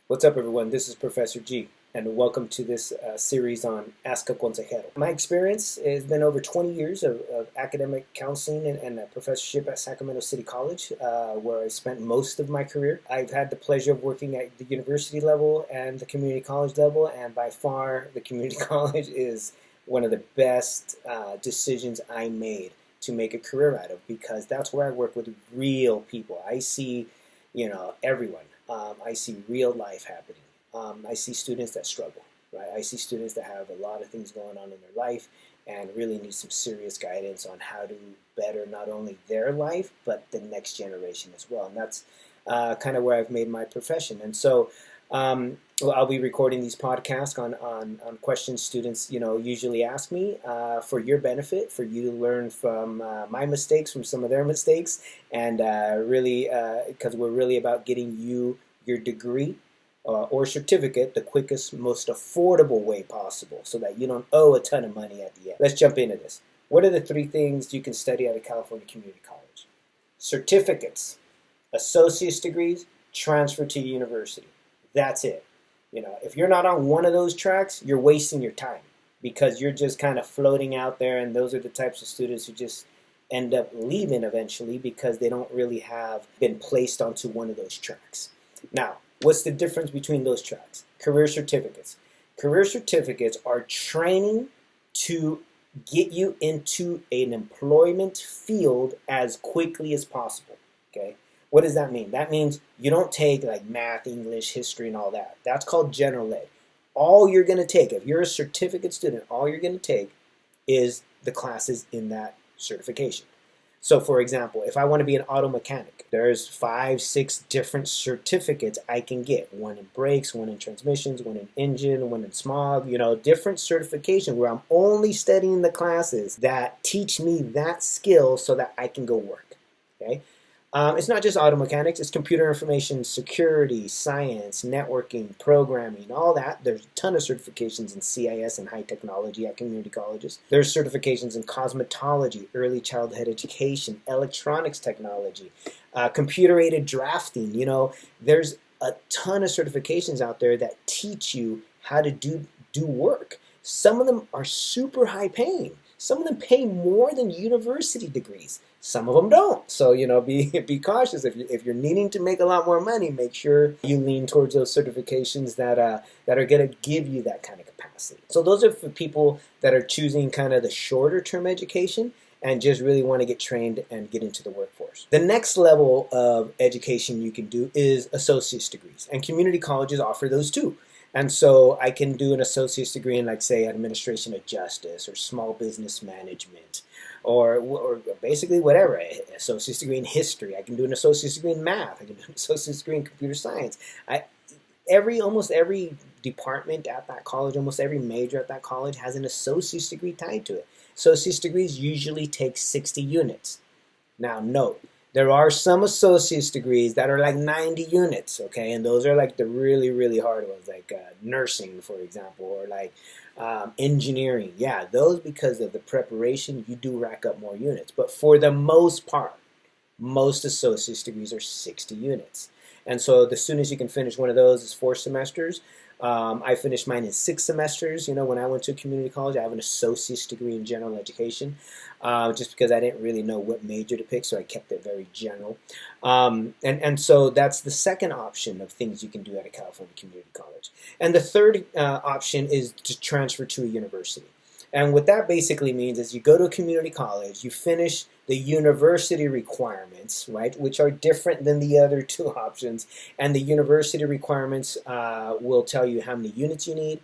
What's up, everyone? This is Professor G, and welcome to this series on Ask a Consejero. My experience has been over 20 years of academic counseling and a professorship at Sacramento City College, where I spent most of my career. I've had the pleasure of working at the university level and the community college level, and by far, the community college is one of the best decisions I made to make a career out of, because that's where I work with real people. I see, everyone. I see real life happening. I see students that struggle, right? I see students that have a lot of things going on in their life and really need some serious guidance on how to better not only their life, but the next generation as well. And that's kind of where I've made my profession. And so I'll be recording these podcasts on questions students, usually ask me for your benefit, for you to learn from my mistakes, from some of their mistakes, and really, because we're really about getting you your degree or certificate the quickest, most affordable way possible, so that you don't owe a ton of money at the end. Let's jump into this. What are the 3 things you can study at a California community college? Certificates, associate's degrees, transfer to university. That's it. If you're not on one of those tracks, you're wasting your time, because you're just kind of floating out there, and those are the types of students who just end up leaving eventually because they don't really have been placed onto one of those tracks. Now, what's the difference between those tracks? Career certificates. Career certificates are training to get you into an employment field as quickly as possible, okay? What does that mean? That means you don't take like math, English, history, and all that. That's called general ed. All you're going to take, if you're a certificate student, all you're going to take is the classes in that certification. So, for example, if I want to be an auto mechanic, there's 5, 6 different certificates I can get. One in brakes, one in transmissions, one in engine, one in smog, different certification where I'm only studying the classes that teach me that skill so that I can go work, okay? It's not just auto mechanics, it's computer information security, science, networking, programming, all that. There's a ton of certifications in CIS and high technology at community colleges. There's certifications in cosmetology, early childhood education, electronics technology, computer-aided drafting. There's a ton of certifications out there that teach you how to do work. Some of them are super high paying. Some of them pay more than university degrees. Some of them don't. So, be cautious. If you're needing to make a lot more money, make sure you lean towards those certifications that are going to give you that kind of capacity. So those are for people that are choosing kind of the shorter term education and just really want to get trained and get into the workforce. The next level of education you can do is associate's degrees, and community colleges offer those too. And so I can do an associate's degree in, like, say, administration of justice or small business management, or basically whatever. Associate's degree in history. I can do an associate's degree in math. I can do an associate's degree in computer science. Almost every department at that college, almost every major at that college has an associate's degree tied to it. Associate's degrees usually take 60 units. Now, note, there are some associate's degrees that are like 90 units, okay? And those are like the really, really hard ones, like nursing, for example, or like engineering. Yeah, those, because of the preparation, you do rack up more units. But for the most part, most associate's degrees are 60 units. And so the soonest you can finish one of those is 4 semesters. I finished mine in 6 semesters. When I went to community college, I have an associate's degree in general education, just because I didn't really know what major to pick, so I kept it very general. And so that's the second option of things you can do at a California community college. And the third option is to transfer to a university. And what that basically means is you go to a community college, you finish the university requirements, right, which are different than the other 2 options. And the university requirements will tell you how many units you need.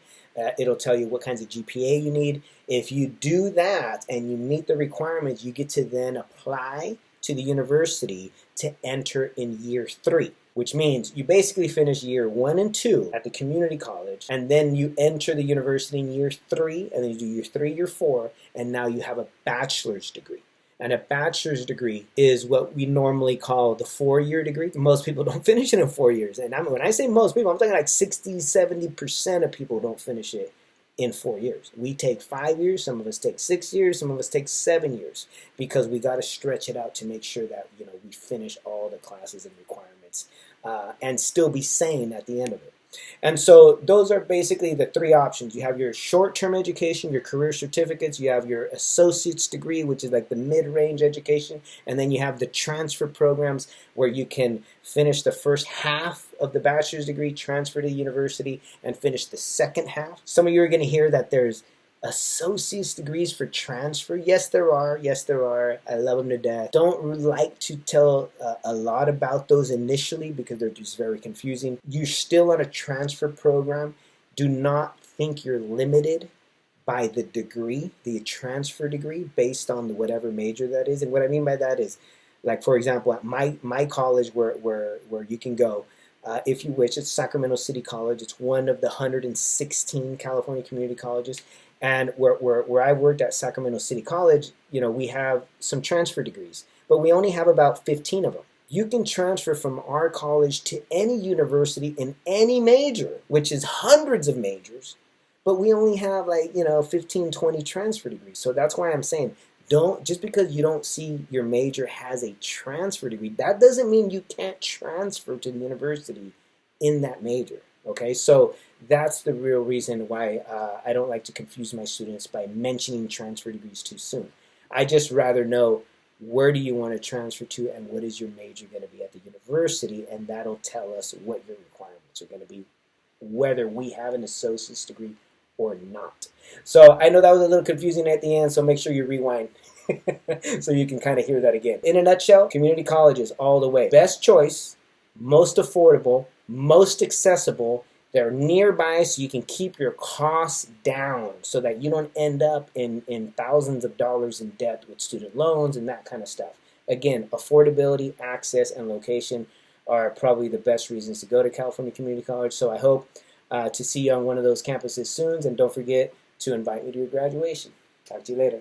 It'll tell you what kinds of GPA you need. If you do that and you meet the requirements, you get to then apply to the university to enter in year 3. Which means you basically finish year 1 and 2 at the community college, and then you enter the university in year 3, and then you do year 3, year 4, and now you have a bachelor's degree. And a bachelor's degree is what we normally call the 4-year degree. Most people don't finish it in 4 years. And when I say most people, I'm talking like 60, 70% of people don't finish it in 4 years. We take 5 years, some of us take 6 years, some of us take 7 years, because we got to stretch it out to make sure that we finish all the classes and requirements and still be sane at the end of it. And so those are basically the three options. You have your short-term education, your career certificates, you have your associate's degree, which is like the mid-range education, and then you have the transfer programs where you can finish the first half of the bachelor's degree, transfer to university, and finish the second half. Some of you are going to hear that there's associate's degrees for transfer. Yes, there are. Yes, there are. I love them to death. Don't like to tell a lot about those initially because they're just very confusing. You're still on a transfer program. Do not think you're limited by the degree, the transfer degree, based on whatever major that is. And what I mean by that is, like, for example, at my college where you can go, if you wish, it's Sacramento City College. It's one of the 116 California community colleges. And where I worked at Sacramento City College, we have some transfer degrees, but we only have about 15 of them. You can transfer from our college to any university in any major, which is hundreds of majors, but we only have 15, 20 transfer degrees. So that's why I'm saying, just because you don't see your major has a transfer degree, that doesn't mean you can't transfer to the university in that major. Okay, so that's the real reason why I don't like to confuse my students by mentioning transfer degrees too soon. I just rather know, where do you want to transfer to and what is your major going to be at the university, and that'll tell us what your requirements are going to be, whether we have an associate's degree or not. So I know that was a little confusing at the end, so make sure you rewind so you can kind of hear that again. In a nutshell, community colleges all the way. Best choice, most affordable, most accessible. They're nearby, so you can keep your costs down so that you don't end up in thousands of dollars in debt with student loans and that kind of stuff. Again, affordability, access, and location are probably the best reasons to go to California Community College. So I hope to see you on one of those campuses soon, and don't forget to invite me to your graduation. Talk to you later.